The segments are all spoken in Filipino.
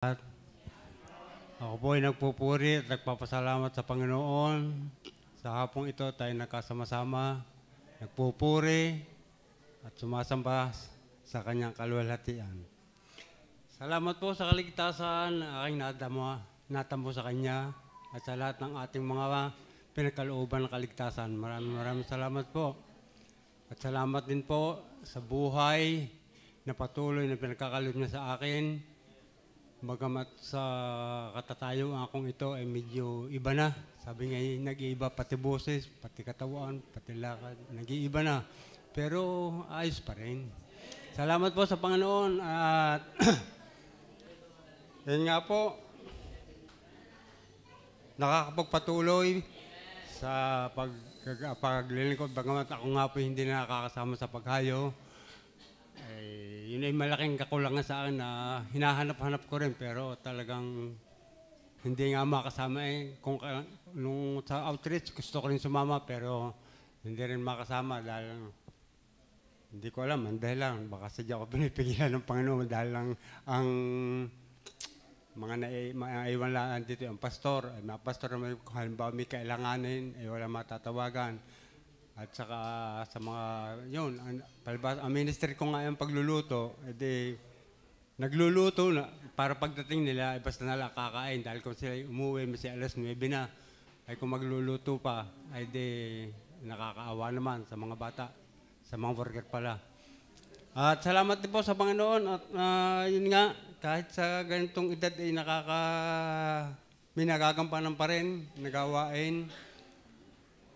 At ako po ay nagpupuri at nagpapasalamat sa Panginoon. Sa hapong ito tayo nakasama-sama, nagpupuri at sumasamba sa kanyang kaluwalhatian. Salamat po sa kaligtasan na aking natambo sa kanya at sa lahat ng ating mga pinagkalooban ng kaligtasan. Maraming salamat po. At salamat din po sa buhay na patuloy na pinagkakalob niya sa akin. Bagamat sa katatayo akong ito ay medyo iba na. Sabi nga nag-iiba pati boses, pati katawan, pati lakad. Nag-iiba na. Pero ayos pa rin. Salamat po sa Panginoon at yun nga po, nakakapagpatuloy sa paglilingkod. Bagamat ako nga po hindi nakakasama sa paghayo. Yun ay malaking kakulangan sa akin na hinahanap-hanap ko rin pero talagang hindi nga makasama nung sa outreach gusto ko rin sumama pero hindi rin makasama dahil hindi ko alam, dahil lang baka sadya ko pinipigilan ng Panginoon dahil lang ang mga naiwan lang dito ang pastor, mga pastor na halimbawa may kailanganin ay wala matatawagan. At saka sa mga, yun, ang ministry ko nga yung pagluluto, edi nagluluto na para pagdating nila, basta nalang kakain. Dahil kung sila umuwi, kasi alas 9 na, ay kung magluluto pa, ay di nakakaawa naman sa mga bata, sa mga worker pala. At salamat din po sa Panginoon at yun nga, kahit sa ganitong edad ay may nagagampanan pa rin, nagawain.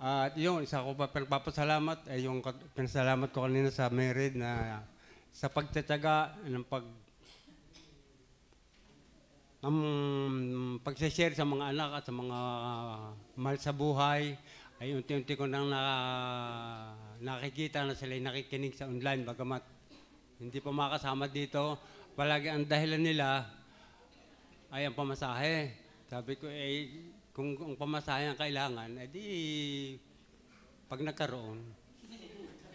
At yun, isa ko pa pinagpapasalamat ay yung pinasalamat ko kanina sa Merid na sa pagtataga ng pag-share sa mga anak at sa mga mahal sa buhay ay unti-unti ko nang nakikita na sila nakikinig sa online bagamat hindi pa makasama dito. Palagi ang dahilan nila ay ang pamasahe. Sabi ko kung pamasahe ang kailangan, edi pag nagkaroon.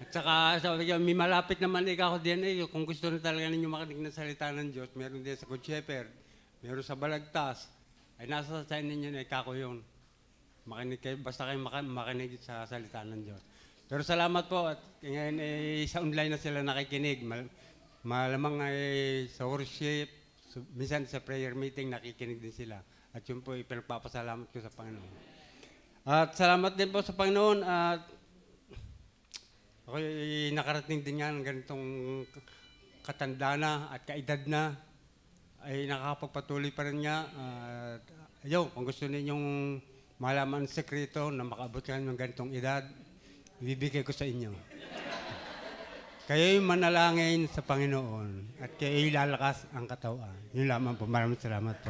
At saka sabi ko, may malapit naman ikaw din kung gusto na talaga ninyo makinig ng salita ng Diyos, meron din sa Good Shepherd, meron sa Balagtas, ay nasa sa ninyo na ikaw yun. Makinig kayo, basta kayo makinig sa salita ng Diyos. Pero salamat po at ngayon sa online na sila nakikinig. Malamang sa worship, minsan sa prayer meeting nakikinig din sila. At yun po, ipinagpapasalamat ko sa Panginoon. At salamat din po sa Panginoon at ako nakarating din nga ng ganitong katanda na at kaedad na ay nakakapagpatuloy pa rin niya. Ayaw, kung gusto ninyong malaman ang sekreto na makaabot kayo ng ganitong edad, ibibigay ko sa inyo. Kayo'y manalangin sa Panginoon at kayo'y lalakas ang katawan. Yun lamang po. Maraming salamat po.